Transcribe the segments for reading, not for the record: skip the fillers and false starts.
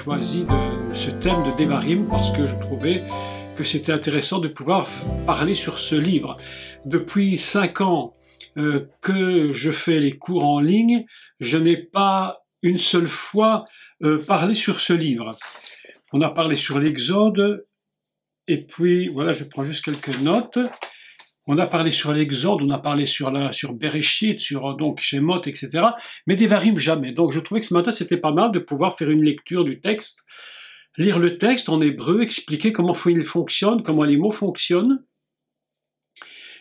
choisi ce thème de Devarim parce que je trouvais que c'était intéressant de pouvoir parler sur ce livre. Depuis 5 ans que je fais les cours en ligne, je n'ai pas une seule fois parlé sur ce livre. On a parlé sur l'Exode, et puis voilà, je prends juste quelques notes. On a parlé sur l'Exode, on a parlé sur Bereshit, sur donc Shemot, etc. Mais Devarim, jamais. Donc je trouvais que ce matin, c'était pas mal de pouvoir faire une lecture du texte, lire le texte en hébreu, expliquer comment il fonctionne, comment les mots fonctionnent,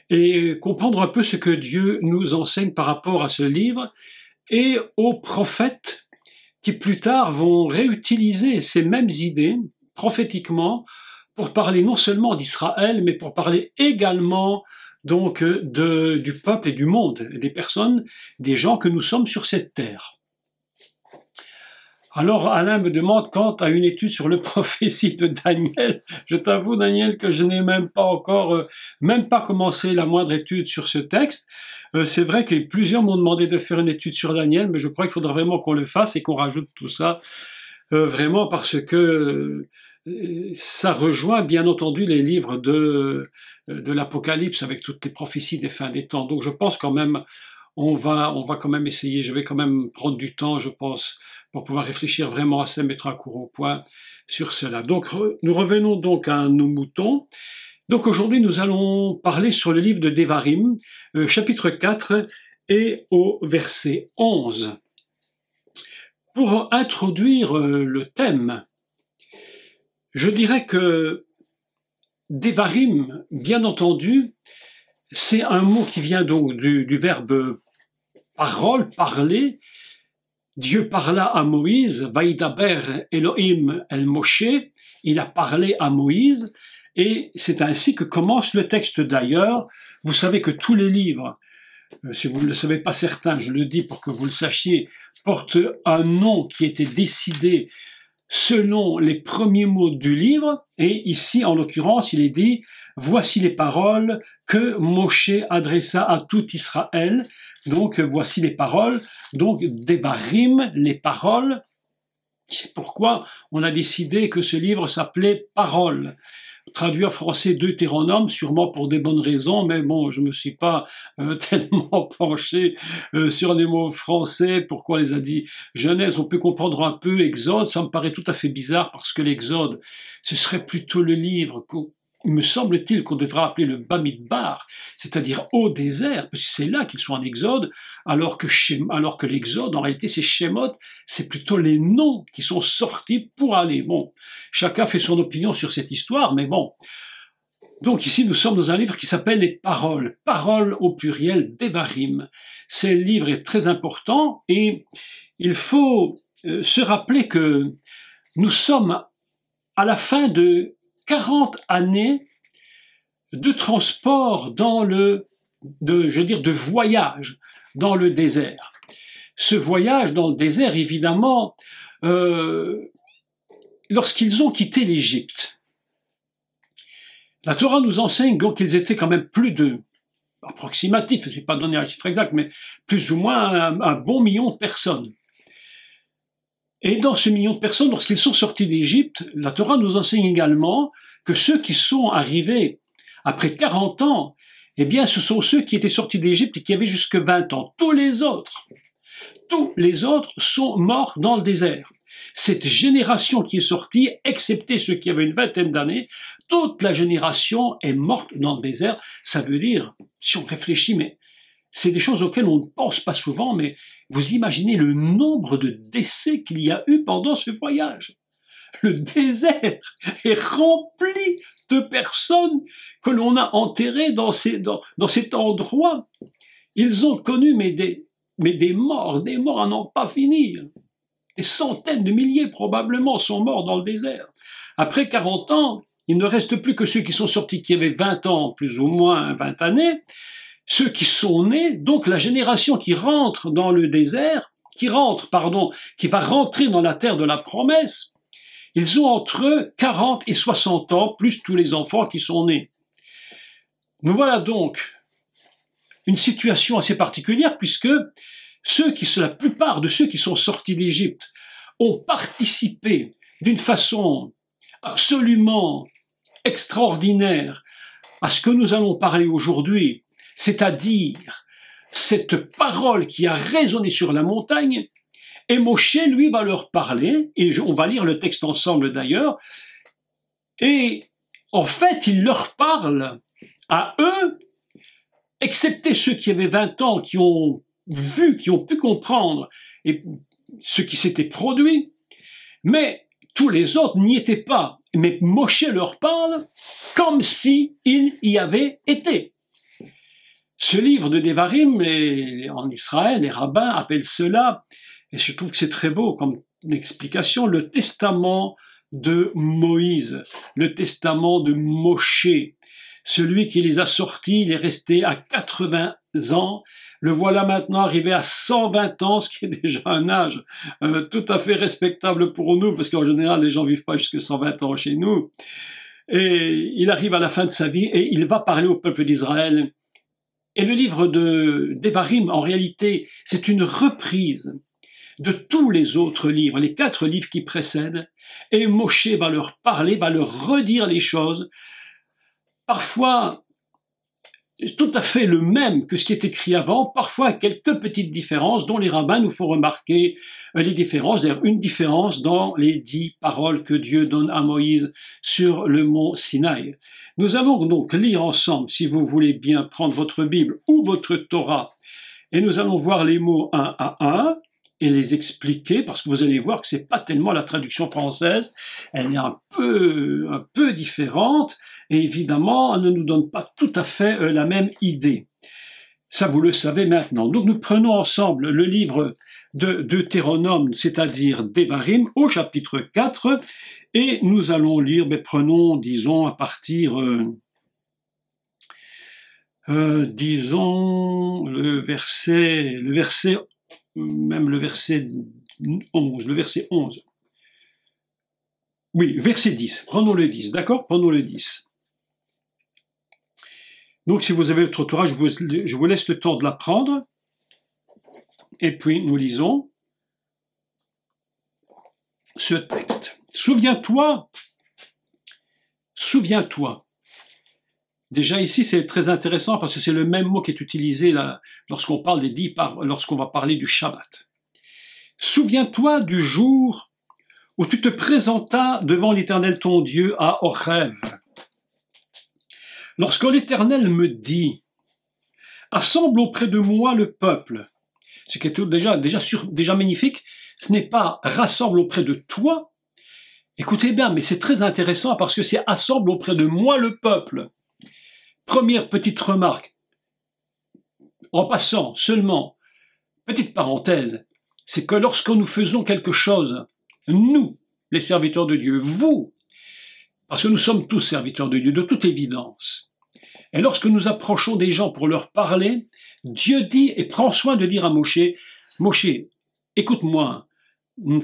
et comprendre un peu ce que Dieu nous enseigne par rapport à ce livre, et aux prophètes qui plus tard vont réutiliser ces mêmes idées, prophétiquement, pour parler non seulement d'Israël, mais pour parler également donc du peuple et du monde, des personnes, des gens que nous sommes sur cette terre. Alors Alain me demande quant à une étude sur le prophétie de Daniel. Je t'avoue, Daniel, que je n'ai même pas commencé la moindre étude sur ce texte. C'est vrai que plusieurs m'ont demandé de faire une étude sur Daniel, mais je crois qu'il faudra vraiment qu'on le fasse et qu'on rajoute tout ça, vraiment parce que ça rejoint bien entendu les livres de l'Apocalypse avec toutes les prophéties des fins des temps. Donc je pense quand même, on va quand même essayer, je vais quand même prendre du temps, je pense, pour pouvoir réfléchir vraiment à ça, mettre un cours au point sur cela. Donc nous revenons donc à nos moutons. Donc aujourd'hui nous allons parler sur le livre de Devarim, chapitre 4 et au verset 11. Pour introduire le thème, je dirais que Devarim, bien entendu, c'est un mot qui vient donc du verbe parole, parler. Dieu parla à Moïse, Vaïdaber Elohim el Moshe, il a parlé à Moïse, et c'est ainsi que commence le texte d'ailleurs. Vous savez que tous les livres, si vous ne le savez pas certains, je le dis pour que vous le sachiez, portent un nom qui était décidé selon les premiers mots du livre, et ici, en l'occurrence, il est dit « Voici les paroles que Moshe adressa à tout Israël ». Donc, voici les paroles, donc Devarim, les paroles. C'est pourquoi on a décidé que ce livre s'appelait « Paroles ». Traduit en français Deutéronome, sûrement pour des bonnes raisons, mais bon, je me suis pas tellement penché sur les mots français, pourquoi les a dit Genèse, on peut comprendre un peu Exode, ça me paraît tout à fait bizarre, parce que l'Exode, ce serait plutôt le livre me semble-t-il qu'on devrait appeler le Bamidbar, c'est-à-dire au désert, parce que c'est là qu'ils sont en exode, alors que l'exode, en réalité, c'est Shemot, c'est plutôt les noms qui sont sortis pour aller. Bon, chacun fait son opinion sur cette histoire, mais bon. Donc ici, nous sommes dans un livre qui s'appelle les Paroles, paroles au pluriel, Devarim. Ce livre est très important et il faut se rappeler que nous sommes à la fin de 40 années de transport de voyage dans le désert. Ce voyage dans le désert, évidemment, lorsqu'ils ont quitté l'Égypte, la Torah nous enseigne donc qu'ils étaient quand même plus de, approximatif, je ne sais pas donner un chiffre exact, mais plus ou moins un bon million de personnes. Et dans ce million de personnes, lorsqu'ils sont sortis d'Égypte, la Torah nous enseigne également que ceux qui sont arrivés après 40 ans, eh bien, ce sont ceux qui étaient sortis d'Égypte et qui avaient jusque 20 ans. Tous les autres sont morts dans le désert. Cette génération qui est sortie, excepté ceux qui avaient une vingtaine d'années, toute la génération est morte dans le désert. Ça veut dire, si on réfléchit, mais c'est des choses auxquelles on ne pense pas souvent, mais vous imaginez le nombre de décès qu'il y a eu pendant ce voyage. Le désert est rempli de personnes que l'on a enterrées dans cet endroit. Ils ont connu des morts à n'en pas finir. Des centaines de milliers probablement sont morts dans le désert. Après 40 ans, il ne reste plus que ceux qui sont sortis, qui avaient 20 ans, plus ou moins 20 années, ceux qui sont nés, donc la génération qui rentre dans le désert, qui va rentrer dans la terre de la promesse, ils ont entre 40 et 60 ans, plus tous les enfants qui sont nés. Nous voilà donc une situation assez particulière, puisque la plupart de ceux qui sont sortis d'Égypte ont participé d'une façon absolument extraordinaire à ce que nous allons parler aujourd'hui, c'est-à-dire cette parole qui a résonné sur la montagne, et Moshe, lui, va leur parler, et on va lire le texte ensemble d'ailleurs, et en fait, il leur parle à eux, excepté ceux qui avaient 20 ans, qui ont vu, qui ont pu comprendre et ce qui s'était produit, mais tous les autres n'y étaient pas. Mais Moshe leur parle comme si il y avait été. Ce livre de Devarim, en Israël, les rabbins appellent cela, et je trouve que c'est très beau comme explication, le testament de Moïse, le testament de Moshe. Celui qui les a sortis, il est resté à 80 ans. Le voilà maintenant arrivé à 120 ans, ce qui est déjà un âge tout à fait respectable pour nous, parce qu'en général, les gens vivent pas jusqu'à 120 ans chez nous. Et il arrive à la fin de sa vie et il va parler au peuple d'Israël. Et le livre de Devarim, en réalité, c'est une reprise de tous les autres livres, les 4 livres qui précèdent, et Moshe va leur parler, va leur redire les choses, parfois tout à fait le même que ce qui est écrit avant, parfois quelques petites différences dont les rabbins nous font remarquer les différences, d'ailleurs une différence dans les 10 paroles que Dieu donne à Moïse sur le mont Sinaï. Nous allons donc lire ensemble, si vous voulez bien prendre votre Bible ou votre Torah, et nous allons voir les mots un à un, et les expliquer, parce que vous allez voir que c'est pas tellement la traduction française, elle est un peu différente, et évidemment, elle ne nous donne pas tout à fait la même idée. Ça, vous le savez maintenant. Donc, nous prenons ensemble le livre de Deutéronome, c'est-à-dire Devarim, au chapitre 4, et nous allons lire, mais prenons, disons, à partir, disons, le verset même le verset 11. Oui, verset 10. Prenons le 10, d'accord? Prenons le 10. Donc, si vous avez votre Torah, je vous laisse le temps de la prendre. Et puis, nous lisons ce texte. Souviens-toi. Déjà ici, c'est très intéressant parce que c'est le même mot qui est utilisé là, lorsqu'on parle des 10 lorsqu'on va parler du Shabbat. Souviens-toi du jour où tu te présentas devant l'Éternel ton Dieu à Horeb. Lorsque l'Éternel me dit, assemble auprès de moi le peuple, ce qui est déjà magnifique, ce n'est pas rassemble auprès de toi. Écoutez bien, mais c'est très intéressant parce que c'est assemble auprès de moi le peuple. Première petite remarque, en passant seulement, petite parenthèse, c'est que lorsque nous faisons quelque chose, nous, les serviteurs de Dieu, vous, parce que nous sommes tous serviteurs de Dieu, de toute évidence, et lorsque nous approchons des gens pour leur parler, Dieu dit et prend soin de dire à Moshe, Moshe, écoute-moi,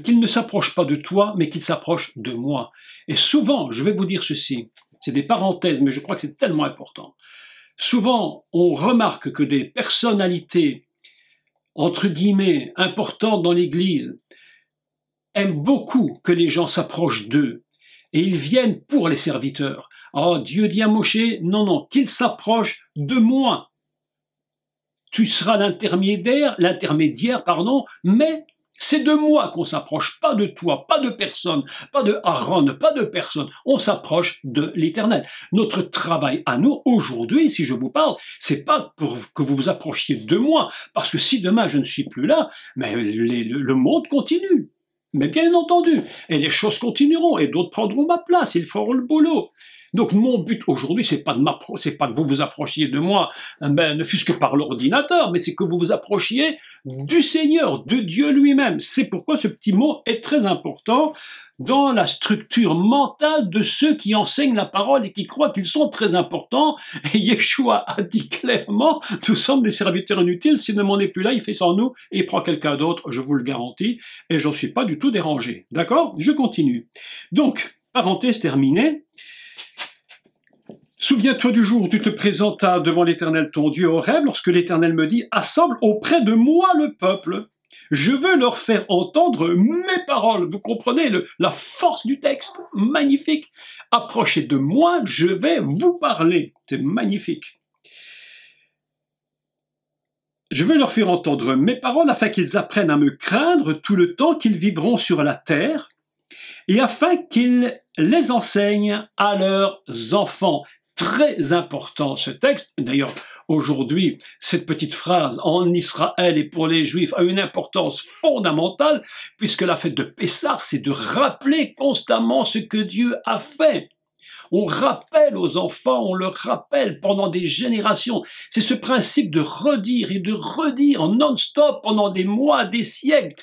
qu'il ne s'approche pas de toi, mais qu'il s'approche de moi. Et souvent, je vais vous dire ceci, c'est des parenthèses, mais je crois que c'est tellement important. Souvent, on remarque que des personnalités, entre guillemets, importantes dans l'Église, aiment beaucoup que les gens s'approchent d'eux. Et ils viennent pour les serviteurs. Oh, Dieu dit à Moshe, non, qu'il s'approche de moi. Tu seras l'intermédiaire, mais c'est de moi qu'on s'approche, pas de toi, pas de personne, pas de Aaron, pas de personne. On s'approche de l'Éternel. Notre travail à nous, aujourd'hui, si je vous parle, c'est pas pour que vous vous approchiez de moi, parce que si demain je ne suis plus là, mais le monde continue. Mais bien entendu, et les choses continueront, et d'autres prendront ma place, ils feront le boulot. Donc mon but aujourd'hui, c'est pas que vous vous approchiez de moi, ne fût-ce que par l'ordinateur, mais c'est que vous vous approchiez du Seigneur, de Dieu lui-même. C'est pourquoi ce petit mot est très important dans la structure mentale de ceux qui enseignent la parole et qui croient qu'ils sont très importants. Et Yeshua a dit clairement, nous sommes des serviteurs inutiles, s'il ne m'en est plus là, il fait sans nous et il prend quelqu'un d'autre, je vous le garantis, et j'en suis pas du tout dérangé. D'accord? Je continue. Donc, parenthèse terminée. Souviens-toi du jour où tu te présentas devant l'Éternel ton Dieu au Horeb, lorsque l'Éternel me dit « Assemble auprès de moi le peuple ». Je veux leur faire entendre mes paroles. Vous comprenez la force du texte? Magnifique. Approchez de moi, je vais vous parler. C'est magnifique. Je veux leur faire entendre mes paroles afin qu'ils apprennent à me craindre tout le temps qu'ils vivront sur la terre et afin qu'ils les enseignent à leurs enfants. Très important ce texte. D'ailleurs, aujourd'hui, cette petite phrase en Israël et pour les Juifs a une importance fondamentale puisque la fête de Pessah, c'est de rappeler constamment ce que Dieu a fait. On rappelle aux enfants, on leur rappelle pendant des générations. C'est ce principe de redire et de redire en non-stop pendant des mois, des siècles.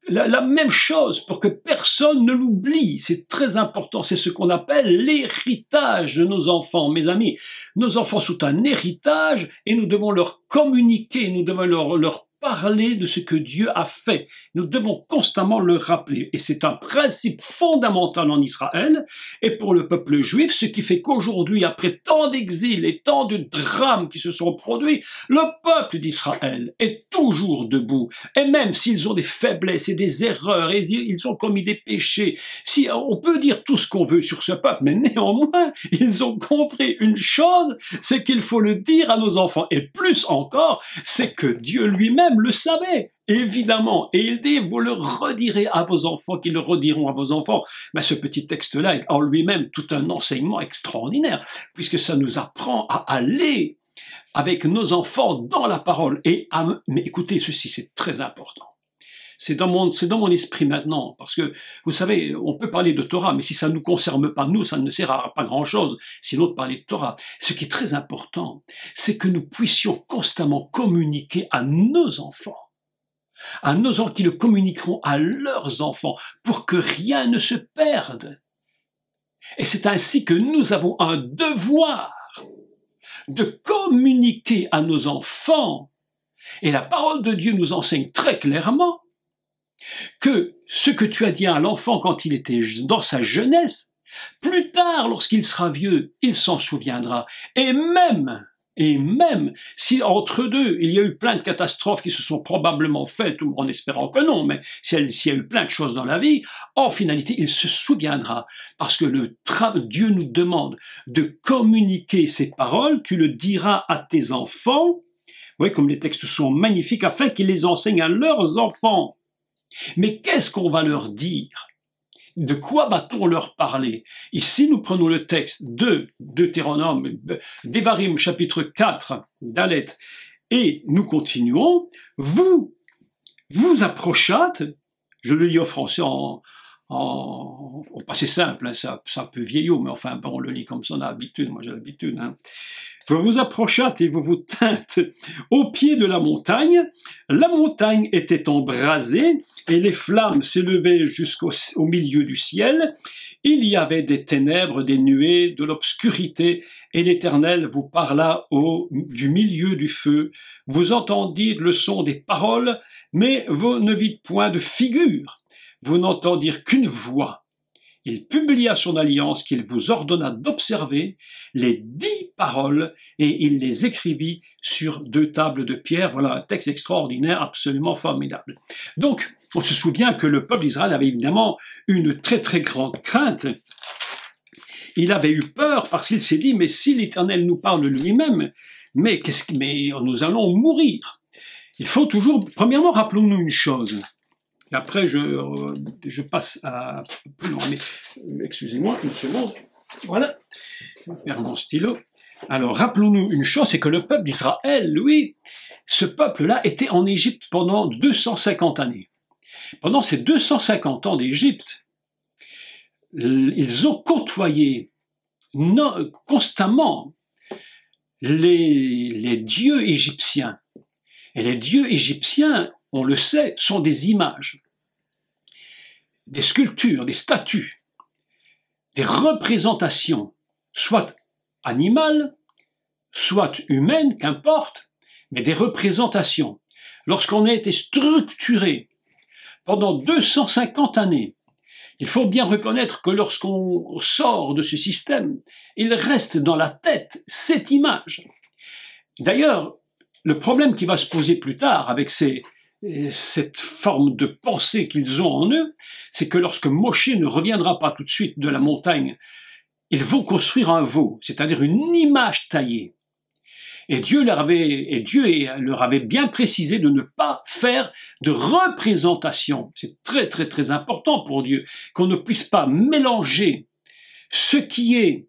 La même chose pour que personne ne l'oublie. C'est très important. C'est ce qu'on appelle l'héritage de nos enfants. Mes amis, nos enfants sont un héritage et nous devons leur communiquer, nous devons leur parler de ce que Dieu a fait. Nous devons constamment le rappeler. Et c'est un principe fondamental en Israël et pour le peuple juif, ce qui fait qu'aujourd'hui, après tant d'exils et tant de drames qui se sont produits, le peuple d'Israël est toujours debout. Et même s'ils ont des faiblesses et des erreurs, et ils ont commis des péchés, si on peut dire tout ce qu'on veut sur ce peuple, mais néanmoins, ils ont compris une chose, c'est qu'il faut le dire à nos enfants. Et plus encore, c'est que Dieu lui-même le savait, évidemment. Et il dit, vous le redirez à vos enfants, qu'ils le rediront à vos enfants. Mais ce petit texte-là est en lui-même tout un enseignement extraordinaire, puisque ça nous apprend à aller avec nos enfants dans la parole. Mais écoutez, ceci, c'est très important. C'est dans mon esprit maintenant, parce que, vous savez, on peut parler de Torah, mais si ça ne nous concerne pas nous, ça ne sert à pas grand-chose, sinon de parler de Torah. Ce qui est très important, c'est que nous puissions constamment communiquer à nos enfants qui le communiqueront à leurs enfants, pour que rien ne se perde. Et c'est ainsi que nous avons un devoir de communiquer à nos enfants. Et la parole de Dieu nous enseigne très clairement que ce que tu as dit à l'enfant quand il était dans sa jeunesse, plus tard, lorsqu'il sera vieux, il s'en souviendra. Et même si entre deux, il y a eu plein de catastrophes qui se sont probablement faites, en espérant que non, mais s'il y a eu plein de choses dans la vie, en finalité, il se souviendra. Parce que Dieu nous demande de communiquer ces paroles, tu le diras à tes enfants, oui, comme les textes sont magnifiques, afin qu'ils les enseignent à leurs enfants. Mais qu'est-ce qu'on va leur dire? De quoi va-t-on leur parler? Ici, nous prenons le texte de Deutéronome, d'Évarim, chapitre 4, d'Alet, et nous continuons. Vous approchâtes, je le lis en français au passé simple, hein, c'est un peu vieillot, mais enfin, bon, on le lit comme ça, on a l'habitude, moi j'ai l'habitude. Hein. Vous vous approchâtes et vous vous tîntes au pied de la montagne. La montagne était embrasée et les flammes s'élevaient jusqu'au milieu du ciel. Il y avait des ténèbres, des nuées, de l'obscurité, et l'Éternel vous parla du milieu du feu. Vous entendîtes le son des paroles, mais vous ne vîtes point de figure. Vous n'entendirent qu'une voix. Il publia son alliance qu'il vous ordonna d'observer, les 10 paroles, et il les écrivit sur 2 tables de pierre. Voilà un texte extraordinaire, absolument formidable. Donc, on se souvient que le peuple d'Israël avait évidemment une très très grande crainte. Il avait eu peur parce qu'il s'est dit, mais si l'Éternel nous parle lui-même, mais nous allons mourir. Il faut toujours, premièrement, rappelons-nous une chose. Et après, je passe à plus loin. Mais excusez-moi, une seconde. Voilà. Je perds mon stylo. Alors, rappelons-nous une chose, c'est que le peuple d'Israël, lui, ce peuple-là était en Égypte pendant 250 années. Pendant ces 250 ans d'Égypte, ils ont côtoyé constamment les dieux égyptiens. Et les dieux égyptiens, on le sait, sont des images, des sculptures, des statues, des représentations, soit animales, soit humaines, qu'importe, mais des représentations. Lorsqu'on a été structuré pendant 250 années, il faut bien reconnaître que lorsqu'on sort de ce système, il reste dans la tête cette image. D'ailleurs, le problème qui va se poser plus tard avec ces cette forme de pensée qu'ils ont en eux, c'est que lorsque Moshe ne reviendra pas tout de suite de la montagne, ils vont construire un veau, c'est-à-dire une image taillée. Et Dieu leur avait bien précisé de ne pas faire de représentation. C'est très très très important pour Dieu, qu'on ne puisse pas mélanger ce qui est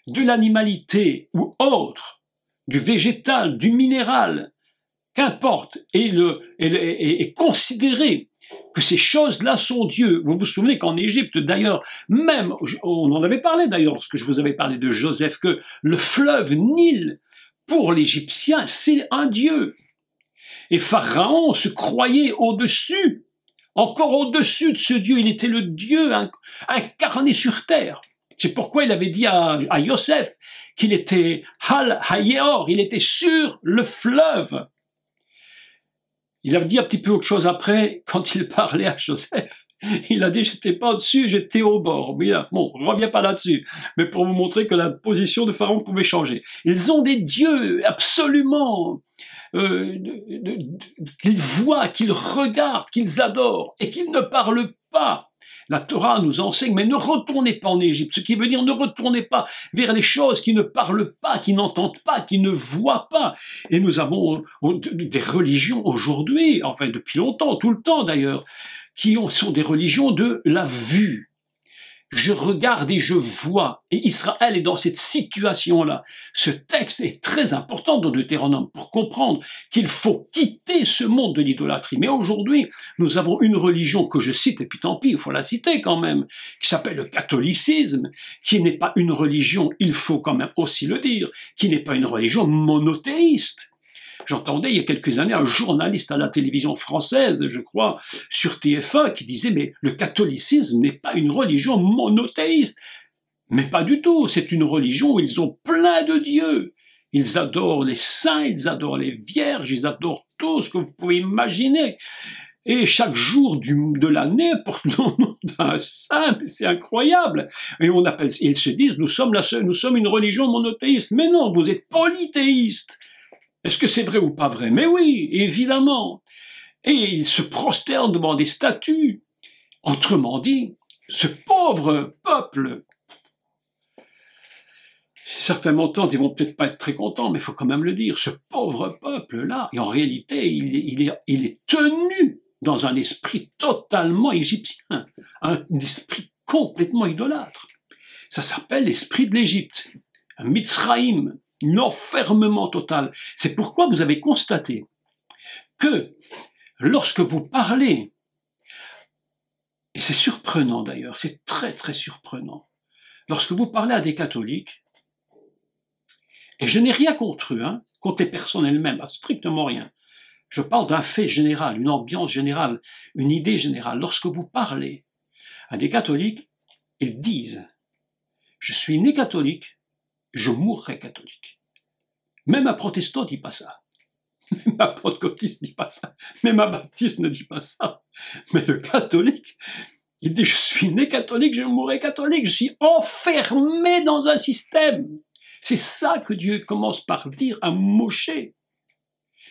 de l'animalité ou autre, du végétal, du minéral, qu'importe, et considérer que ces choses-là sont Dieu. Vous vous souvenez qu'en Égypte, d'ailleurs, même, on en avait parlé d'ailleurs, lorsque je vous avais parlé de Joseph, que le fleuve Nil, pour l'Égyptien, c'est un Dieu. Et Pharaon se croyait au-dessus, encore au-dessus de ce Dieu. Il était le Dieu incarné sur terre. C'est pourquoi il avait dit à Yosef qu'il était Hal Hayeor, il était sur le fleuve. Il a dit un petit peu autre chose après, quand il parlait à Joseph. Il a dit, j'étais pas au-dessus, j'étais au bord. Mais bon, je ne reviens pas là-dessus. Mais pour vous montrer que la position de Pharaon pouvait changer. Ils ont des dieux absolument qu'ils voient, qu'ils regardent, qu'ils adorent, et qu'ils ne parlent pas. La Torah nous enseigne, mais ne retournez pas en Égypte, ce qui veut dire ne retournez pas vers les choses qui ne parlent pas, qui n'entendent pas, qui ne voient pas. Et nous avons des religions aujourd'hui, enfin depuis longtemps, tout le temps d'ailleurs, qui sont des religions de la vue. Je regarde et je vois. Et Israël est dans cette situation-là. Ce texte est très important dans Deutéronome pour comprendre qu'il faut quitter ce monde de l'idolâtrie. Mais aujourd'hui, nous avons une religion que je cite, et puis tant pis, il faut la citer quand même, qui s'appelle le catholicisme, qui n'est pas une religion, il faut quand même aussi le dire, qui n'est pas une religion monothéiste. J'entendais il y a quelques années un journaliste à la télévision française, je crois, sur TF1, qui disait « mais le catholicisme n'est pas une religion monothéiste ». Mais pas du tout, c'est une religion où ils ont plein de dieux. Ils adorent les saints, ils adorent les vierges, ils adorent tout ce que vous pouvez imaginer. Et chaque jour de l'année porte le nom d'un saint, c'est incroyable. Et ils se disent, nous sommes une religion monothéiste. Mais non, vous êtes polythéiste. Est-ce que c'est vrai ou pas vrai? Mais oui, évidemment. Et ils se prosternent devant des statues. Autrement dit, ce pauvre peuple, c'est certainement tant, ils vont peut-être pas être très contents, mais il faut quand même le dire, ce pauvre peuple-là, et en réalité, il est tenu dans un esprit totalement égyptien, un esprit complètement idolâtre. Ça s'appelle l'esprit de l'Égypte, un Mitzraïm, l'enfermement total. C'est pourquoi vous avez constaté que lorsque vous parlez, et c'est surprenant d'ailleurs, c'est très très surprenant, lorsque vous parlez à des catholiques, et je n'ai rien contre eux, contre les personnes elles-mêmes, strictement rien. Je parle d'un fait général, une ambiance générale, une idée générale. Lorsque vous parlez à des catholiques, ils disent « je suis né catholique, je mourrai catholique ». Même un protestant ne dit pas ça. Même un pentecôtiste ne dit pas ça. Même un baptiste ne dit pas ça. Mais le catholique, il dit « je suis né catholique, je mourrai catholique, je suis enfermé dans un système ». C'est ça que Dieu commence par dire à Moshe.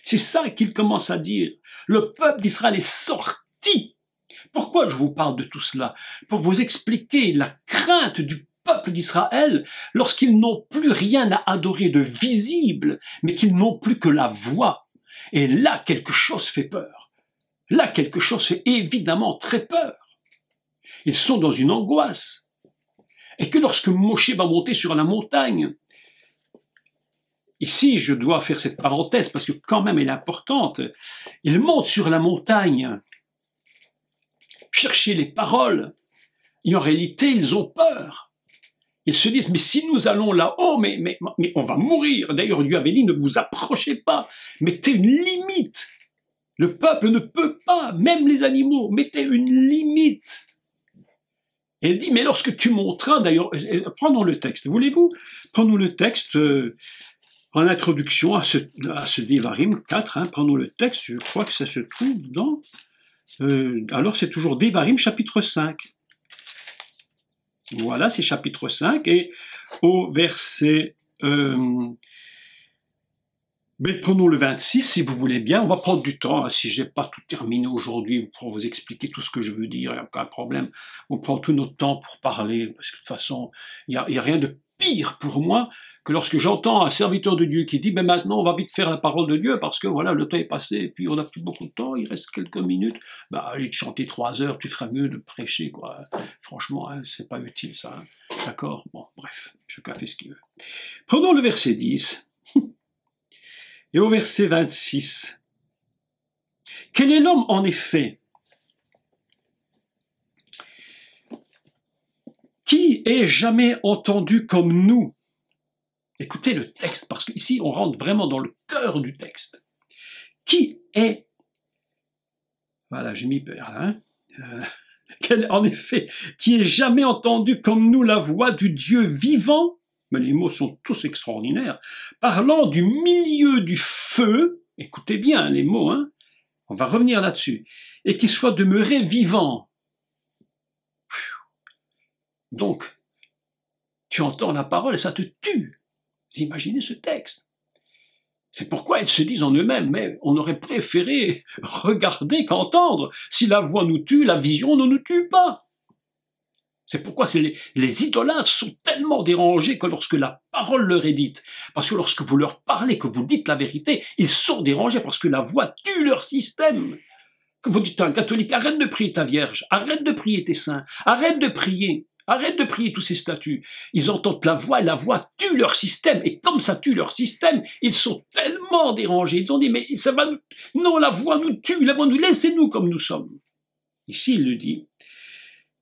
C'est ça qu'il commence à dire. Le peuple d'Israël est sorti. Pourquoi je vous parle de tout cela? Pour vous expliquer la crainte du peuple d'Israël lorsqu'ils n'ont plus rien à adorer de visible, mais qu'ils n'ont plus que la voix. Et là, quelque chose fait peur. Là, quelque chose fait évidemment très peur. Ils sont dans une angoisse. Et que lorsque Moshe va monter sur la montagne, ici, je dois faire cette parenthèse parce que quand même elle est importante. Ils montent sur la montagne, chercher les paroles, et en réalité, ils ont peur. Ils se disent, mais si nous allons là-haut, mais on va mourir. D'ailleurs, Dieu avait dit, ne vous approchez pas, mettez une limite. Le peuple ne peut pas, même les animaux, mettez une limite. Et il dit, mais lorsque tu monteras, d'ailleurs, prenons le texte, voulez-vous? Prenons le texte en introduction à ce Devarim 4, prenons le texte, je crois que ça se trouve dans... alors c'est toujours Devarim chapitre 5. Voilà, c'est chapitre 5, et au verset Mais prenons le 26, si vous voulez bien. On va prendre du temps. Hein. Si je n'ai pas tout terminé aujourd'hui pour vous expliquer tout ce que je veux dire, il n'y a aucun problème. On prend tout notre temps pour parler, parce que de toute façon, il n'y a rien de pire pour moi que lorsque j'entends un serviteur de Dieu qui dit ben maintenant on va vite faire la parole de Dieu parce que voilà le temps est passé et puis on n'a plus beaucoup de temps, il reste quelques minutes, ben allez te chanter 3 heures, tu ferais mieux de prêcher quoi. Franchement, hein, c'est pas utile ça, hein. D'accord? Bon, bref, chacun fait ce qu'il veut. Prenons le verset 10 et au verset 26. Quel est l'homme en effet qui ait jamais entendu comme nous? Écoutez le texte, parce qu'ici, on rentre vraiment dans le cœur du texte. Qui est... Voilà, j'ai mis peur, hein en effet, qui ait jamais entendu comme nous la voix du Dieu vivant, mais les mots sont tous extraordinaires, parlant du milieu du feu, écoutez bien les mots, hein, on va revenir là-dessus, et qui soit demeuré vivant. Donc, tu entends la parole et ça te tue. Vous imaginez ce texte? C'est pourquoi ils se disent en eux-mêmes, mais on aurait préféré regarder qu'entendre. Si la voix nous tue, la vision ne nous tue pas. C'est pourquoi les idolâtres sont tellement dérangés que lorsque la parole leur est dite, parce que lorsque vous leur parlez, que vous dites la vérité, ils sont dérangés parce que la voix tue leur système. Que vous dites à un catholique, arrête de prier ta Vierge, arrête de prier tes saints, arrête de prier tous ces statues. Ils entendent la voix et la voix tue leur système. Et comme ça tue leur système, ils sont tellement dérangés. Ils ont dit, mais ça va nous... Non, la voix nous tue, la voix nous... Laissez-nous comme nous sommes. Ici, il le dit.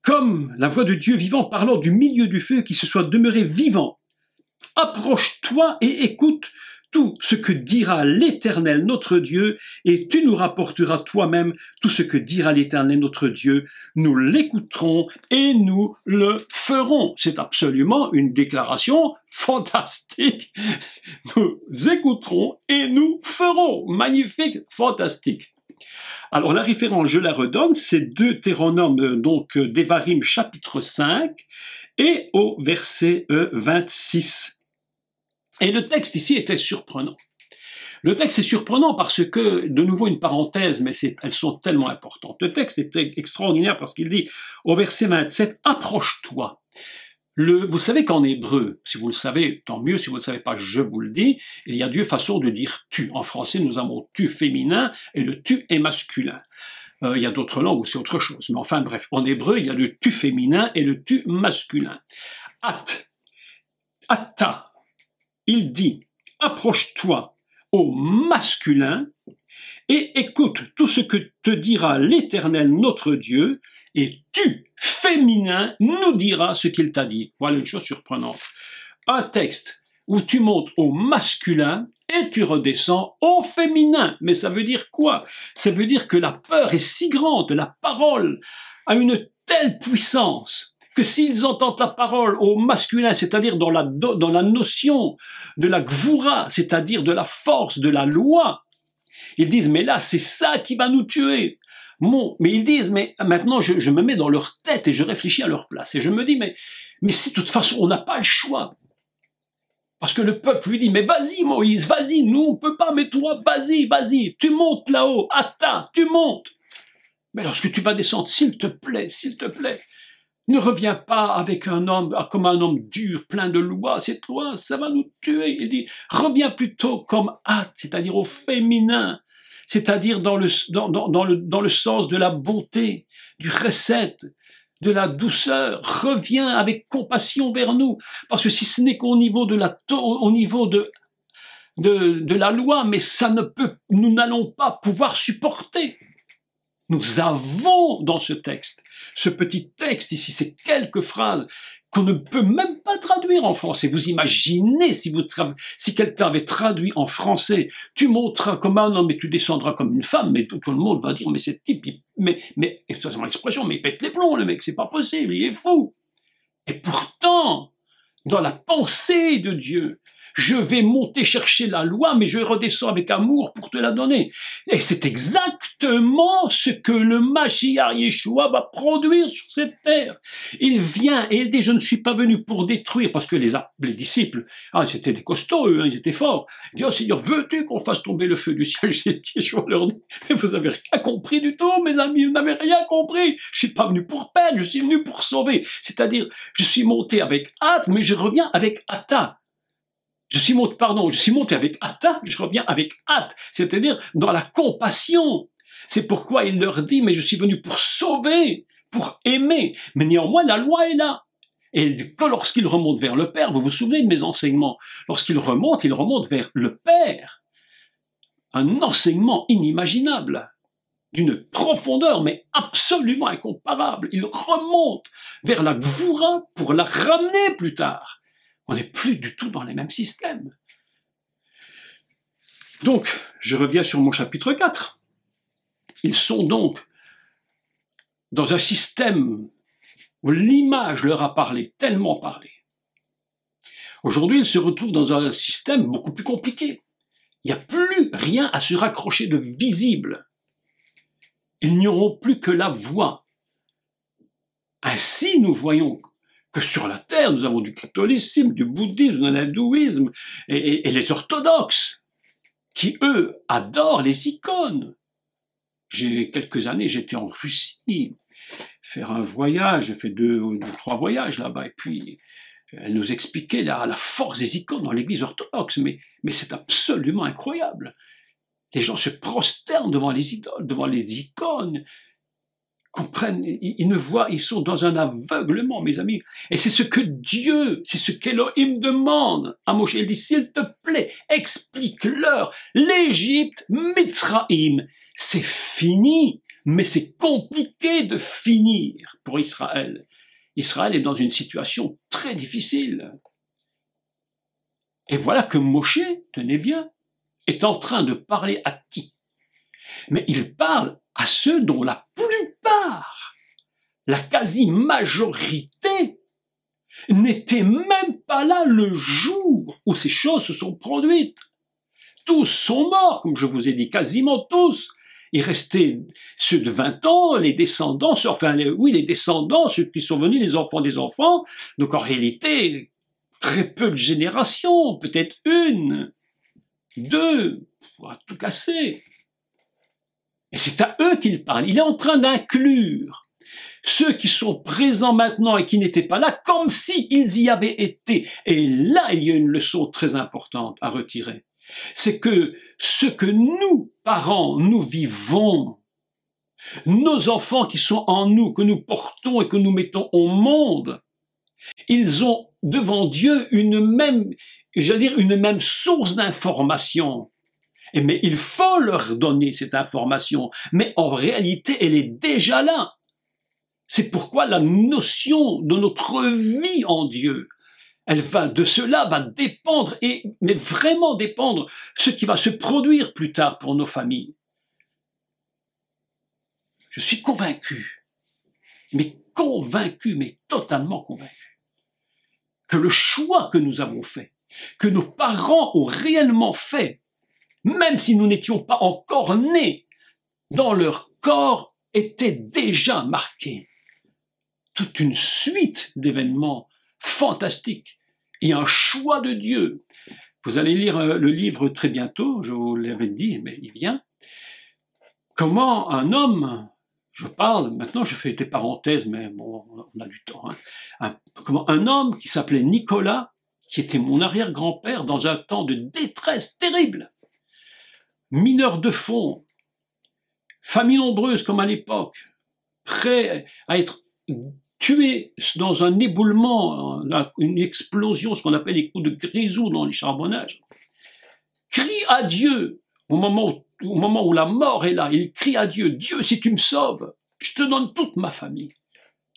Comme la voix de Dieu vivant parlant du milieu du feu qui se soit demeuré vivant. Approche-toi et écoute tout ce que dira l'Éternel notre Dieu, et tu nous rapporteras toi-même tout ce que dira l'Éternel notre Dieu. Nous l'écouterons et nous le ferons. C'est absolument une déclaration fantastique. Nous écouterons et nous ferons. Magnifique, fantastique. Alors la référence, je la redonne, c'est Deutéronome, donc Devarim chapitre 5, et au verset 26. Et le texte ici était surprenant. Le texte est surprenant parce que, de nouveau une parenthèse, mais elles sont tellement importantes. Le texte est extraordinaire parce qu'il dit au verset 27, « Approche-toi ». Vous savez qu'en hébreu, si vous le savez, tant mieux, si vous ne le savez pas, je vous le dis, il y a deux façons de dire « tu ». En français, nous avons « tu » féminin et le « tu » est masculin. Il y a d'autres langues où c'est autre chose. Mais enfin bref, en hébreu, il y a le « tu » féminin et le « tu » masculin. Atta. Il dit, approche-toi au masculin et écoute tout ce que te dira l'Éternel notre Dieu, et tu, féminin, nous diras ce qu'il t'a dit. Voilà une chose surprenante. Un texte où tu montes au masculin et tu redescends au féminin. Mais ça veut dire quoi? Ça veut dire que la peur est si grande, la parole a une telle puissance que s'ils entendent la parole au masculin, c'est-à-dire dans la notion de la gvoura, c'est-à-dire de la force, de la loi, ils disent, mais là, c'est ça qui va nous tuer. Bon, mais ils disent, mais maintenant, je me mets dans leur tête et je réfléchis à leur place. Et je me dis, mais si de toute façon, on n'a pas le choix. Parce que le peuple lui dit, mais vas-y Moïse, vas-y, nous on peut pas, mais toi, vas-y, tu montes là-haut, Atta, tu montes. Mais lorsque tu vas descendre, s'il te plaît, ne reviens pas avec un homme, comme un homme dur, plein de lois, cette loi, ça va nous tuer. Il dit, reviens plutôt comme At, c'est-à-dire au féminin, c'est-à-dire dans le sens de la bonté, du recette, de la douceur. Reviens avec compassion vers nous, parce que si ce n'est qu'au niveau de la loi, mais ça ne peut, nous n'allons pas pouvoir supporter. Nous avons dans ce texte, ce petit texte ici, ces quelques phrases qu'on ne peut même pas traduire en français. Vous imaginez si quelqu'un avait traduit en français, tu monteras comme un homme et tu descendras comme une femme, mais tout le monde va dire, mais c'est type, excusez-moi l'expression, mais il pète les plombs, le mec, c'est pas possible, il est fou. Et pourtant, dans la pensée de Dieu, Je vais monter chercher la loi, mais je redescends avec amour pour te la donner. Et c'est exactement ce que le Mashiach Yeshua va produire sur cette terre. Il vient et il dit, je ne suis pas venu pour détruire, parce que les disciples, c'était des costauds, eux, ils étaient forts. Il dit, oh Seigneur, veux-tu qu'on fasse tomber le feu du ciel? Yeshua leur dit, mais vous avez rien compris du tout, mes amis, vous n'avez rien compris. Je suis pas venu pour peine, je suis venu pour sauver. C'est-à-dire, je suis monté avec hâte, mais je reviens avec hâta. Je suis monté avec hâta, je reviens avec hâte. C'est-à-dire, dans la compassion. C'est pourquoi il leur dit, mais je suis venu pour sauver, pour aimer. Mais néanmoins, la loi est là. Et que lorsqu'il remonte vers le Père, vous vous souvenez de mes enseignements, lorsqu'il remonte vers le Père. Un enseignement inimaginable, d'une profondeur, mais absolument incomparable. Il remonte vers la Gvoura pour la ramener plus tard. On n'est plus du tout dans les mêmes systèmes. Donc, je reviens sur mon chapitre 4. Ils sont donc dans un système où l'image leur a parlé, tellement parlé. Aujourd'hui, ils se retrouvent dans un système beaucoup plus compliqué. Il n'y a plus rien à se raccrocher de visible. Ils n'auront plus que la voix. Ainsi, nous voyons que sur la terre, nous avons du catholicisme, du bouddhisme, de l'hindouisme et les orthodoxes, qui, eux, adorent les icônes. J'ai quelques années, j'étais en Russie, faire un voyage, j'ai fait deux ou trois voyages là-bas, et puis elle nous expliquait la force des icônes dans l'église orthodoxe, mais c'est absolument incroyable. Les gens se prosternent devant les idoles, devant les icônes, comprennent, ils ne voient, ils sont dans un aveuglement, mes amis. Et c'est ce que Dieu, c'est ce qu'Élohim demande à Moshe. Il dit, s'il te plaît, explique-leur, l'Égypte, Mitzraïm, c'est fini, mais c'est compliqué de finir pour Israël. Israël est dans une situation très difficile. Et voilà que Moshe, tenez bien, est en train de parler à qui? Mais il parle à ceux dont la plupart, la quasi-majorité, n'étaient même pas là le jour où ces choses se sont produites. Tous sont morts, comme je vous ai dit, quasiment tous. Il restait ceux de 20 ans, les descendants, les descendants, ceux qui sont venus, les enfants des enfants. Donc en réalité, très peu de générations, peut-être une, deux, pour tout casser. Et c'est à eux qu'il parle. Il est en train d'inclure ceux qui sont présents maintenant et qui n'étaient pas là, comme s'ils y avaient été. Et là, il y a une leçon très importante à retirer. C'est que ce que nous, parents, nous vivons, nos enfants qui sont en nous, que nous portons et que nous mettons au monde, ils ont devant Dieu une même source d'information. Mais il faut leur donner cette information. Mais en réalité, elle est déjà là. C'est pourquoi la notion de notre vie en Dieu, de cela va dépendre, mais vraiment dépendre, ce qui va se produire plus tard pour nos familles. Je suis convaincu, mais totalement convaincu, que le choix que nous avons fait, que nos parents ont réellement fait, même si nous n'étions pas encore nés, dans leur corps était déjà marqué. Toute une suite d'événements fantastiques et un choix de Dieu. Vous allez lire le livre très bientôt, je vous l'avais dit, mais il vient. Comment un homme, maintenant je fais des parenthèses, mais bon, on a du temps, comment un homme qui s'appelait Nicolas, qui était mon arrière-grand-père dans un temps de détresse terrible, mineur de fond, famille nombreuse comme à l'époque, prêt à être tué dans un éboulement, une explosion, ce qu'on appelle les coups de grisou dans les charbonnages, crie à Dieu au moment où la mort est là, il crie à Dieu, Dieu, si tu me sauves, je te donne toute ma famille.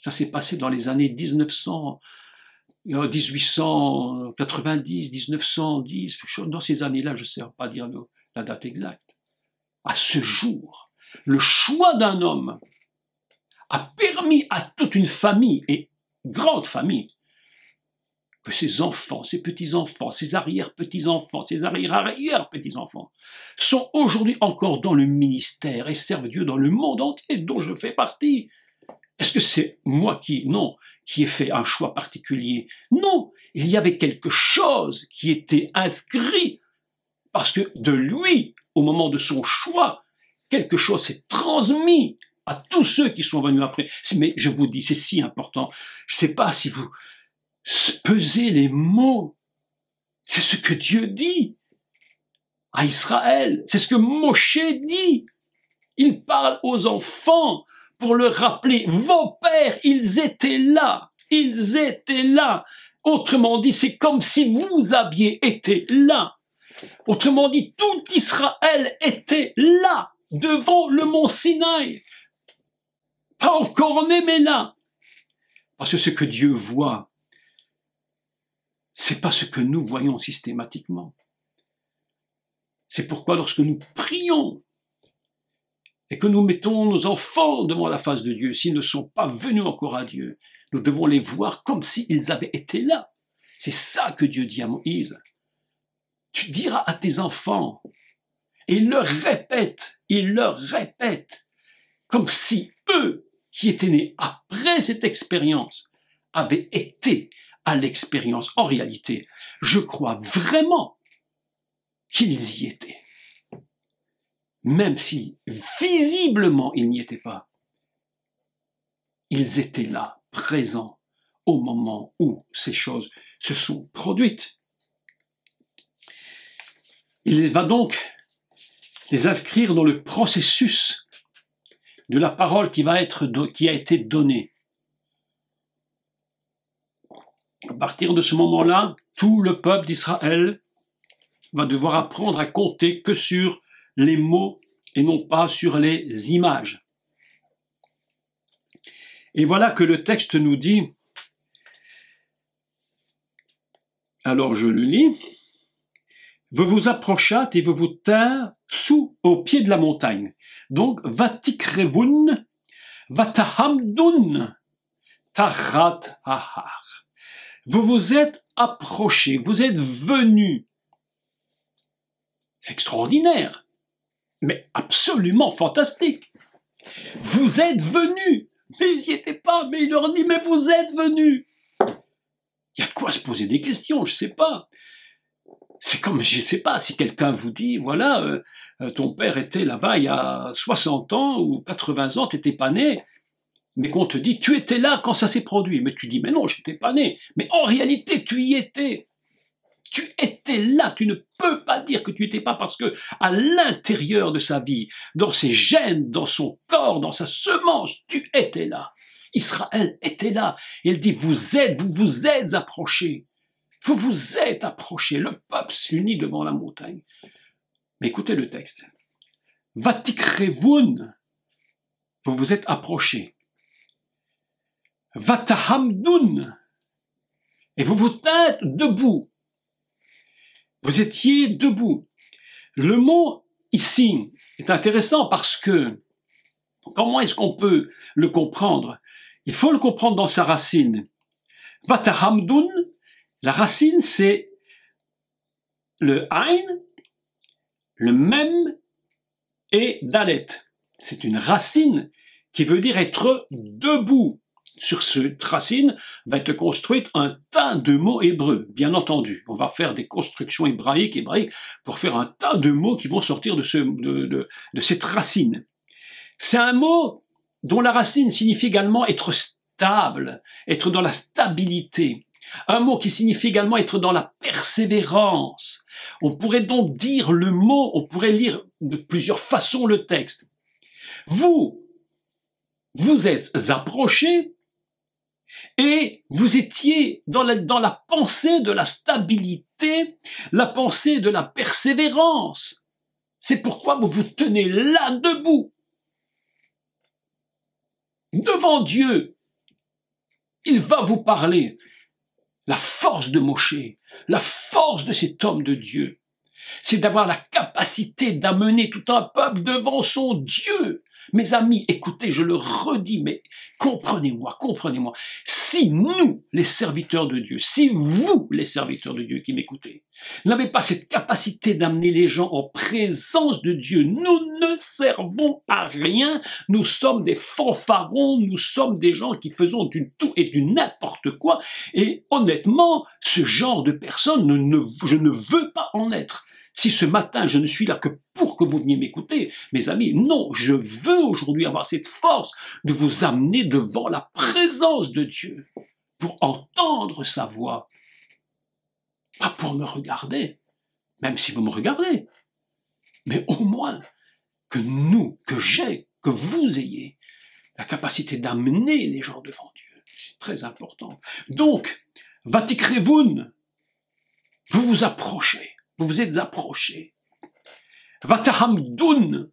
Ça s'est passé dans les années 1890, 1910, dans ces années-là, je ne sais pas dire la date exacte. À ce jour, le choix d'un homme a permis à toute une famille, et grande famille, que ses enfants, ses petits-enfants, ses arrière-petits-enfants, ses arrière-arrière-petits-enfants sont aujourd'hui encore dans le ministère et servent Dieu dans le monde entier dont je fais partie. Est-ce que c'est moi qui ai fait un choix particulier? Non, il y avait quelque chose qui était inscrit parce que de lui, au moment de son choix, quelque chose s'est transmis à tous ceux qui sont venus après. Mais je vous dis, c'est si important. Je ne sais pas si vous pesez les mots. C'est ce que Dieu dit à Israël. C'est ce que Moshe dit. Il parle aux enfants pour leur rappeler, vos pères, ils étaient là. Ils étaient là. Autrement dit, c'est comme si vous aviez été là. Autrement dit, tout Israël était là, devant le mont Sinaï. Pas encore né, mais là. Parce que ce que Dieu voit, c'est pas ce que nous voyons systématiquement. C'est pourquoi lorsque nous prions et que nous mettons nos enfants devant la face de Dieu, s'ils ne sont pas venus encore à Dieu, nous devons les voir comme s'ils avaient été là. C'est ça que Dieu dit à Moïse. Tu diras à tes enfants, et il leur répète, comme si eux, qui étaient nés après cette expérience, avaient été à l'expérience. En réalité, je crois vraiment qu'ils y étaient. Même si visiblement ils n'y étaient pas, ils étaient là, présents, au moment où ces choses se sont produites. Il va donc les inscrire dans le processus de la parole qui a été donnée. À partir de ce moment-là, tout le peuple d'Israël va devoir apprendre à compter que sur les mots et non pas sur les images. Et voilà que le texte nous dit, alors je le lis, vous vous approchâtes et vous vous tinrent au pied de la montagne. Donc, vatikrevun, vatahamdun, tarat ahar. Vous vous êtes approchés, vous êtes venus. C'est extraordinaire, mais absolument fantastique. Vous êtes venus, mais ils n'y étaient pas, mais il leur dit, mais vous êtes venus. Il y a de quoi se poser des questions, je ne sais pas. C'est comme, je ne sais pas, si quelqu'un vous dit, voilà, ton père était là-bas il y a 60 ans ou 80 ans, tu n'étais pas né, mais qu'on te dit, tu étais là quand ça s'est produit. Mais tu dis, mais non, je n'étais pas né. Mais en réalité, tu y étais. Tu étais là, tu ne peux pas dire que tu n'étais pas parce que à l'intérieur de sa vie, dans ses gènes, dans son corps, dans sa semence, tu étais là. Israël était là. Et il dit, vous vous êtes approchés. Vous vous êtes approchés. Le peuple s'unit devant la montagne. Mais écoutez le texte. Vatikrevun, vous vous êtes approchés. Vatahamdun, et vous vous tîntes debout. Vous étiez debout. Le mot ici est intéressant parce que comment est-ce qu'on peut le comprendre? Il faut le comprendre dans sa racine. Vatahamdun, la racine c'est le Ain, le Mem et Dalet. C'est une racine qui veut dire être debout. Sur cette racine va être construite un tas de mots hébreux, bien entendu. On va faire des constructions hébraïques pour faire un tas de mots qui vont sortir de cette racine. C'est un mot dont la racine signifie également être stable, être dans la stabilité. Un mot qui signifie également être dans la persévérance. On pourrait donc dire le mot, on pourrait lire de plusieurs façons le texte. Vous êtes approchés et vous étiez dans la pensée de la stabilité, la pensée de la persévérance. C'est pourquoi vous vous tenez là debout, devant Dieu. Il va vous parler. La force de Moshe, la force de cet homme de Dieu, c'est d'avoir la capacité d'amener tout un peuple devant son Dieu, Mes amis, écoutez, je le redis, mais comprenez-moi, comprenez-moi. Si nous, les serviteurs de Dieu, si vous, les serviteurs de Dieu qui m'écoutez, n'avez pas cette capacité d'amener les gens en présence de Dieu, nous ne servons à rien, nous sommes des fanfarons, nous sommes des gens qui faisons du tout et du n'importe quoi, et honnêtement, ce genre de personnes, je ne veux pas en être. Si ce matin, je ne suis là que pour que vous veniez m'écouter, mes amis, non, je veux aujourd'hui avoir cette force de vous amener devant la présence de Dieu, pour entendre sa voix, pas pour me regarder, même si vous me regardez, mais au moins que nous, que j'ai, que vous ayez la capacité d'amener les gens devant Dieu. C'est très important. Donc, Vatikrevun, vous vous approchez. Vous vous êtes approchés. Vatahamdun,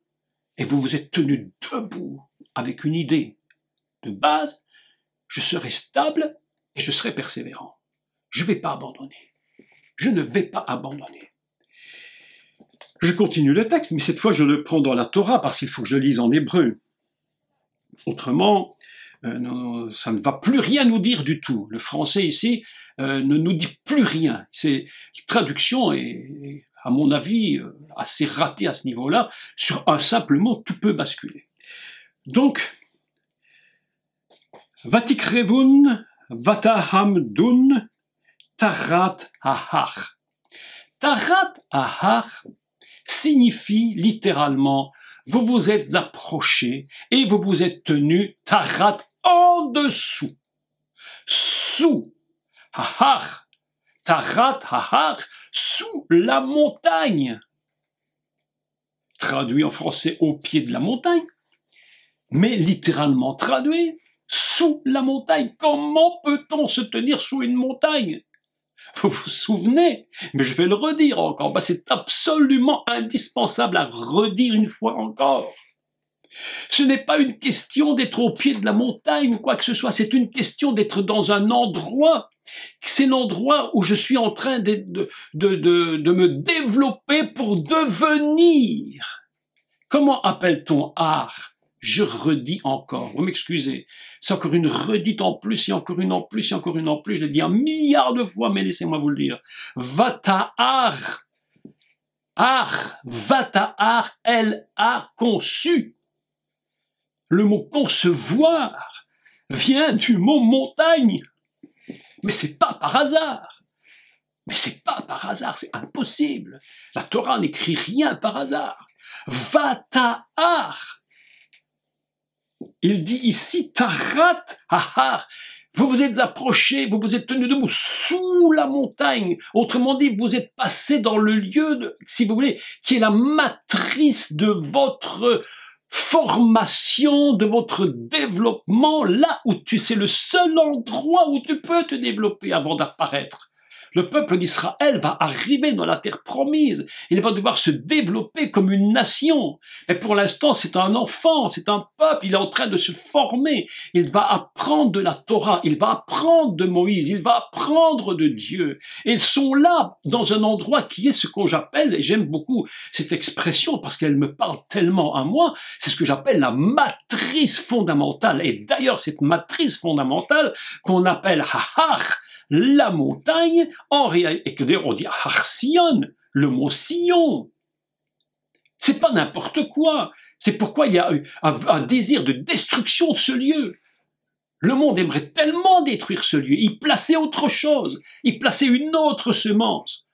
et vous vous êtes tenus debout avec une idée de base, je serai stable et je serai persévérant. Je ne vais pas abandonner. Je ne vais pas abandonner. Je continue le texte, mais cette fois je le prends dans la Torah parce qu'il faut que je lise en hébreu. Autrement, ça ne va plus rien nous dire du tout. Le français ici ne nous dit plus rien. La traduction est, à mon avis, assez ratée à ce niveau-là. Sur un simple mot, tout peut basculer. Donc, Vatikrevun, Vatahamdun, Tarat Ahar. Tarat Ahar signifie littéralement vous vous êtes approchés et vous vous êtes tenus Tarat en dessous. Sous. Ahar. Tarat Ahar. Sous la montagne. Traduit en français au pied de la montagne. Mais littéralement traduit sous la montagne. Comment peut-on se tenir sous une montagne? Vous vous souvenez? Mais je vais le redire encore. C'est absolument indispensable à redire une fois encore. Ce n'est pas une question d'être au pied de la montagne ou quoi que ce soit. C'est une question d'être dans un endroit. C'est l'endroit où je suis en train de me développer pour devenir. Comment appelle-t-on art? Je redis encore, vous m'excusez, c'est encore une redite en plus, et encore une en plus, et encore une en plus, je l'ai dit un milliard de fois, mais laissez-moi vous le dire. Vata'ar, Vata'ar, elle a conçu. Le mot concevoir vient du mot montagne, mais c'est pas par hasard. Mais c'est pas par hasard, c'est impossible. La Torah n'écrit rien par hasard. Vata'ar. Il dit ici, Tarat Ahar, vous vous êtes approchés, vous vous êtes tenus debout sous la montagne. Autrement dit, vous êtes passé dans le lieu, si vous voulez, qui est la matrice de votre formation, de votre développement, là où c'est le seul endroit où tu peux te développer avant d'apparaître. Le peuple d'Israël va arriver dans la terre promise. Il va devoir se développer comme une nation. Mais pour l'instant, c'est un enfant, c'est un peuple. Il est en train de se former. Il va apprendre de la Torah. Il va apprendre de Moïse. Il va apprendre de Dieu. Et ils sont là, dans un endroit qui est ce qu'on j'appelle, et j'aime beaucoup cette expression parce qu'elle me parle tellement à moi, c'est ce que j'appelle la matrice fondamentale. Et d'ailleurs, cette matrice fondamentale qu'on appelle Hahar, la montagne, en réalité, et que d'ailleurs on dit Har-Sion, le mot Sion. C'est pas n'importe quoi. C'est pourquoi il y a un désir de destruction de ce lieu. Le monde aimerait tellement détruire ce lieu, y placer autre chose, y placer une autre semence.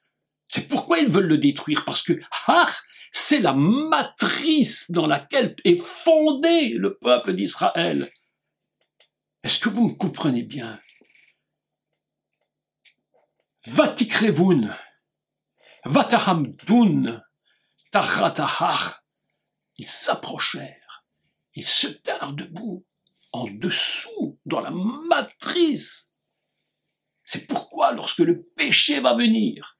C'est pourquoi ils veulent le détruire, parce que Har, c'est la matrice dans laquelle est fondé le peuple d'Israël. Est-ce que vous me comprenez bien? Vatikrevun, Vatahamdun, Taratahar. Ils s'approchèrent, ils se tinrent debout, en dessous, dans la matrice. C'est pourquoi, lorsque le péché va venir,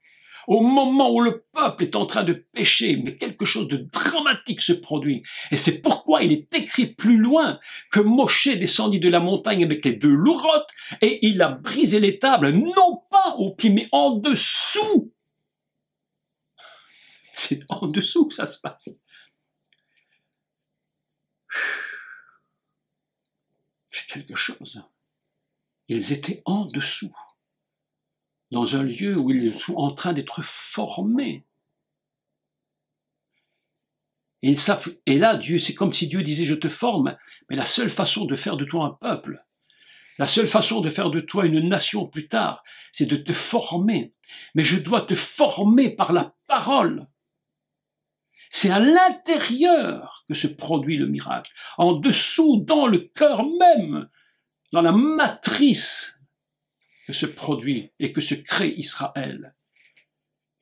au moment où le peuple est en train de pécher, mais quelque chose de dramatique se produit. Et c'est pourquoi il est écrit plus loin que Moshe descendit de la montagne avec les 2 lourotes et il a brisé les tables, non pas au pied, mais en dessous. C'est en dessous que ça se passe. quelque chose. Ils étaient en dessous, dans un lieu où ils sont en train d'être formés. Et là, Dieu, c'est comme si Dieu disait, je te forme, mais la seule façon de faire de toi un peuple, la seule façon de faire de toi une nation plus tard, c'est de te former. Mais je dois te former par la parole. C'est à l'intérieur que se produit le miracle, en dessous, dans le cœur même, dans la matrice que se produit et que se crée Israël.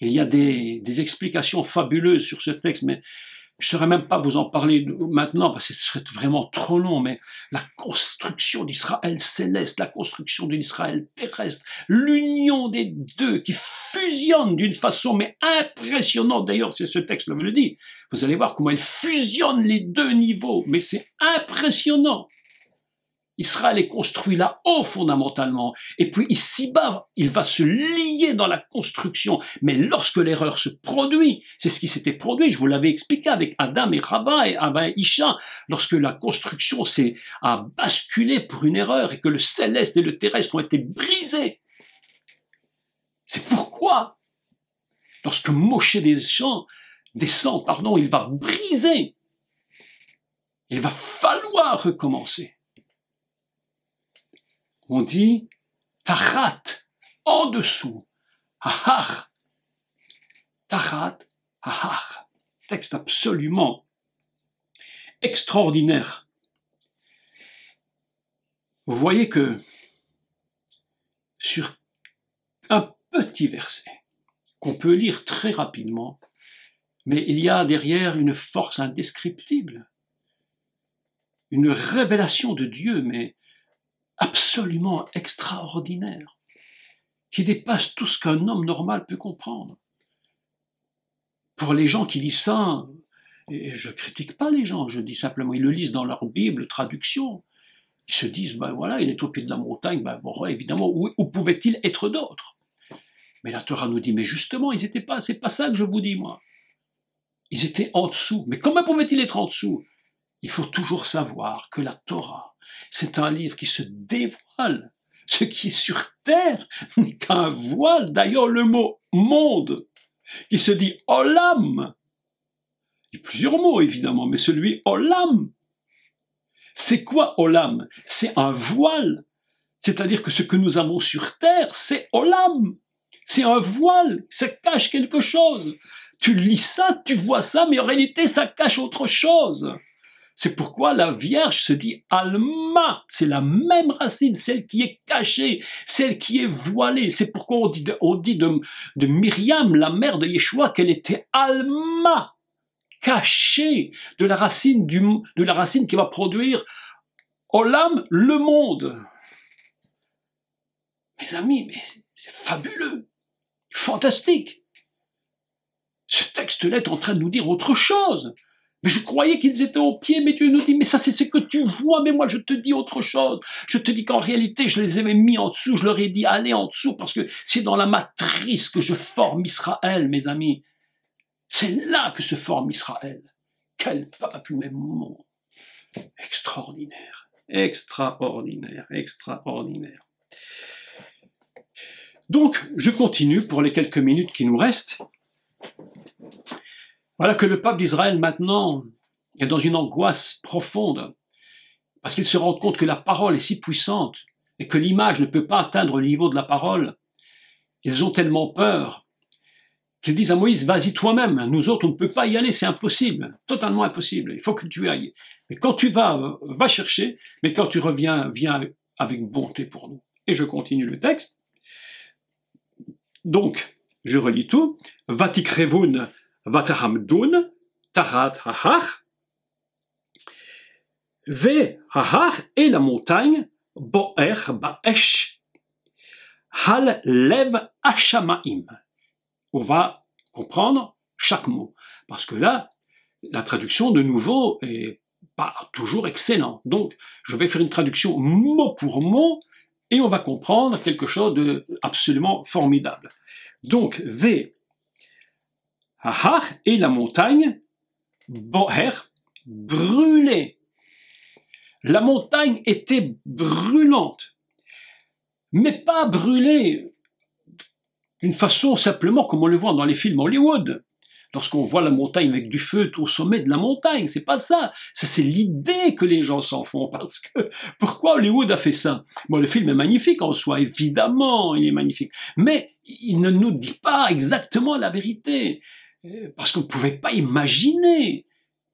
Il y a des explications fabuleuses sur ce texte, mais je ne saurais même pas vous en parler maintenant, parce que ce serait vraiment trop long, mais la construction d'Israël céleste, la construction de l'Israël terrestre, l'union des deux qui fusionnent d'une façon mais impressionnante. D'ailleurs, c'est ce texte qui me le dit. Vous allez voir comment il fusionne les deux niveaux, mais c'est impressionnant. Israël est construit là-haut fondamentalement, et puis ici-bas, il va se lier dans la construction. Mais lorsque l'erreur se produit, c'est ce qui s'était produit, je vous l'avais expliqué avec Adam et Rava et Ava et Isha, lorsque la construction a basculé pour une erreur et que le céleste et le terrestre ont été brisés. C'est pourquoi, lorsque Moshe descend, il va briser. Il va falloir recommencer. On dit tarat, en dessous, ahar, tarat, ahar. Texte absolument extraordinaire. Vous voyez que sur un petit verset qu'on peut lire très rapidement, mais il y a derrière une force indescriptible, une révélation de Dieu, mais absolument extraordinaire, qui dépasse tout ce qu'un homme normal peut comprendre. Pour les gens qui lisent ça, et je critique pas les gens, je dis simplement, ils le lisent dans leur Bible, traduction, ils se disent, ben voilà, il est au pied de la montagne, ben bon, évidemment, où pouvait-il être d'autre? Mais la Torah nous dit, mais justement, ils étaient pas, c'est pas ça que je vous dis, moi. Ils étaient en dessous. Mais comment pouvaient-ils être en dessous? Il faut toujours savoir que la Torah, c'est un livre qui se dévoile. Ce qui est sur terre n'est qu'un voile. D'ailleurs, le mot monde, qui se dit olam, il y a plusieurs mots évidemment, mais celui olam, c'est quoi olam? C'est un voile. C'est-à-dire que ce que nous avons sur terre, c'est olam. C'est un voile, ça cache quelque chose. Tu lis ça, tu vois ça, mais en réalité, ça cache autre chose. C'est pourquoi la Vierge se dit Alma, c'est la même racine, celle qui est cachée, celle qui est voilée. C'est pourquoi on dit de Myriam, la mère de Yeshua, qu'elle était Alma, cachée de la racine qui va produire Olam, le monde. Mes amis, mais c'est fabuleux, fantastique. Ce texte-là est en train de nous dire autre chose. Mais je croyais qu'ils étaient au pied, mais Dieu nous dit, mais ça c'est ce que tu vois, mais moi je te dis autre chose. Je te dis qu'en réalité, je les avais mis en dessous, je leur ai dit, allez en dessous, parce que c'est dans la matrice que je forme Israël, mes amis. C'est là que se forme Israël. Quel peuple, mais mon extraordinaire, extraordinaire, extraordinaire. Donc, je continue pour les quelques minutes qui nous restent. Voilà que le peuple d'Israël maintenant est dans une angoisse profonde, parce qu'ils se rendent compte que la parole est si puissante et que l'image ne peut pas atteindre le niveau de la parole. Ils ont tellement peur qu'ils disent à Moïse, vas-y toi-même, nous autres on ne peut pas y aller, c'est impossible, totalement impossible, il faut que tu ailles. Mais quand tu vas, va chercher, mais quand tu reviens, viens avec bonté pour nous. Et je continue le texte. Donc, je relis tout. Vatikrevun Vatahamdun, Tarat Hahar, Ve Hahar et la montagne, Boer Baesh, Hal Lev Hashamaim. On va comprendre chaque mot. Parce que là, la traduction, de nouveau, est pas toujours excellente. Donc, je vais faire une traduction mot pour mot, et on va comprendre quelque chose de absolument formidable. Donc, Ve Hahar et la montagne, Boher, brûlée. La montagne était brûlante, mais pas brûlée d'une façon simplement comme on le voit dans les films Hollywood. Lorsqu'on voit la montagne avec du feu tout au sommet de la montagne, c'est pas ça. Ça, c'est l'idée que les gens s'en font. Parce que, pourquoi Hollywood a fait ça? Bon, le film est magnifique en soi, évidemment, il est magnifique. Mais il ne nous dit pas exactement la vérité. Parce qu'on ne pouvait pas imaginer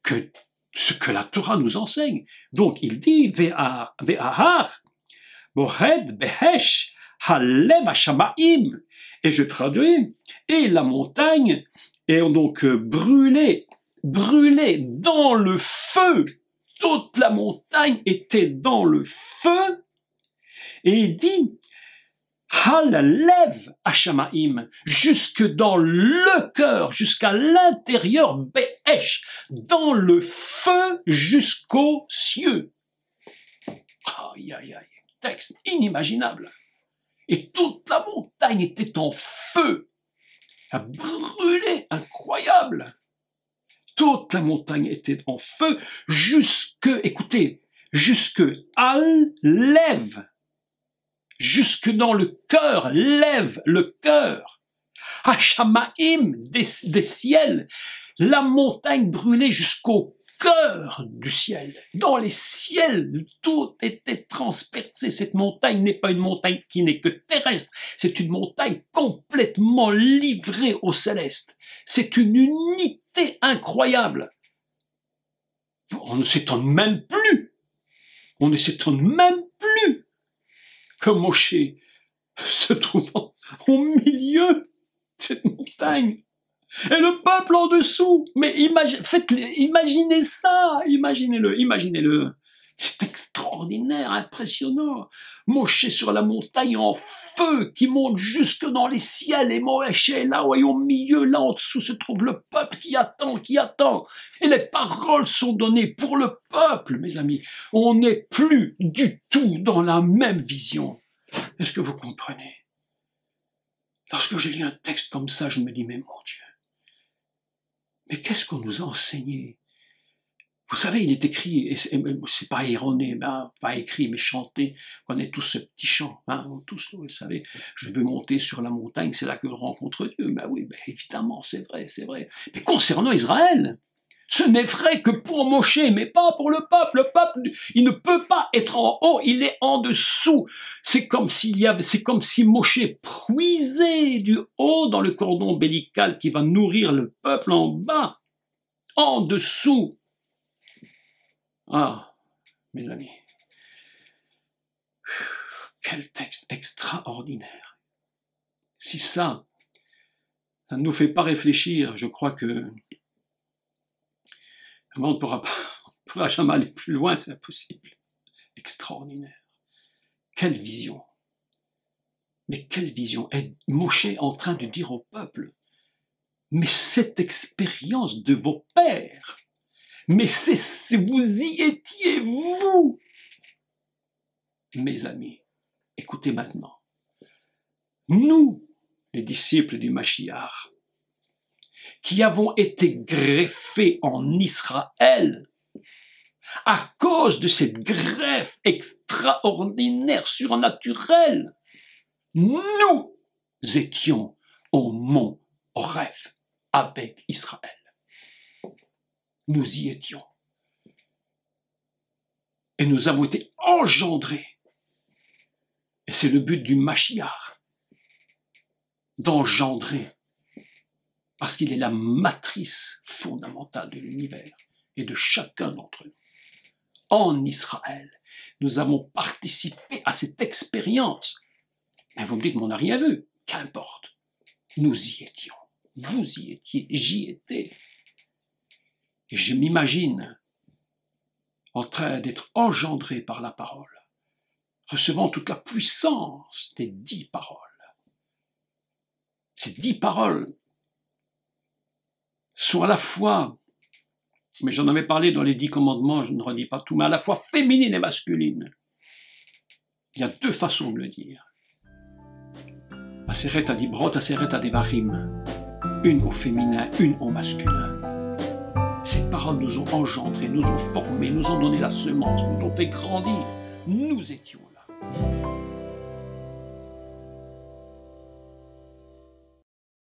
que ce que la Torah nous enseigne. Donc, il dit, Ve'ahar, bohed behesh, halev hashamaim. Et je traduis, et la montagne est donc brûlée dans le feu. Toute la montagne était dans le feu. Et il dit, Halev hashamaim, jusque dans le cœur, jusqu'à l'intérieur, be'esh, dans le feu jusqu'aux cieux. Aïe, aïe, aïe, texte inimaginable. Et toute la montagne était en feu, a brûlé, incroyable. Toute la montagne était en feu écoutez, jusque lève, jusque dans le cœur, lève le cœur. Hashamaim, des ciels, la montagne brûlait jusqu'au cœur du ciel. Dans les ciels, tout était transpercé. Cette montagne n'est pas une montagne qui n'est que terrestre. C'est une montagne complètement livrée au céleste. C'est une unité incroyable. On ne s'étonne même plus. On ne s'étonne même plus que Moshe se trouvant au milieu de cette montagne. Et le peuple en dessous. Mais imaginez ça, imaginez-le. C'est extraordinaire, impressionnant. Moshe sur la montagne en feu qui monte jusque dans les ciels et Moshe est là, et au milieu, là en dessous se trouve le peuple qui attend. Et les paroles sont données pour le peuple, mes amis. On n'est plus du tout dans la même vision. Est-ce que vous comprenez? Lorsque je lis un texte comme ça, je me dis, mais mon Dieu, mais qu'est-ce qu'on nous a enseigné? Vous savez, il est écrit, et c'est pas erroné, pas écrit, mais chanté, on connaît tous ce petit chant, tous, vous savez, je veux monter sur la montagne, c'est là que je rencontre Dieu. Ben oui, évidemment, c'est vrai. Mais concernant Israël, ce n'est vrai que pour Moshe, mais pas pour le peuple. Le peuple, il ne peut pas être en haut, il est en dessous. C'est comme si Moshe puisait du haut dans le cordon ombilical qui va nourrir le peuple en bas, en dessous. Ah, mes amis, quel texte extraordinaire. Si ça ne nous fait pas réfléchir, je crois que on ne pourra jamais aller plus loin, c'est impossible. Extraordinaire. Quelle vision. Mais quelle vision. Et Moshe est en train de dire au peuple, mais cette expérience de vos pères, mais vous y étiez, vous. Mes amis, écoutez maintenant. Nous, les disciples du Mashiach, qui avons été greffés en Israël, à cause de cette greffe extraordinaire, surnaturelle, nous étions au mont Horeb avec Israël. Nous y étions. Et nous avons été engendrés. Et c'est le but du Mashiach, d'engendrer. Parce qu'il est la matrice fondamentale de l'univers et de chacun d'entre nous. En Israël, nous avons participé à cette expérience. Mais vous me dites, mais on n'a rien vu. Qu'importe. Nous y étions. Vous y étiez. J'y étais. Et je m'imagine en train d'être engendré par la parole, recevant toute la puissance des 10 paroles. Ces 10 paroles sont à la fois, mais j'en avais parlé dans les 10 commandements, je ne redis pas tout, mais à la fois féminine et masculine. Il y a 2 façons de le dire. Aseret adibrot, aseret adevarim. Une au féminin, une au masculin. Ces paroles nous ont engendrés, nous ont formés, nous ont donné la semence, nous ont fait grandir. Nous étions là.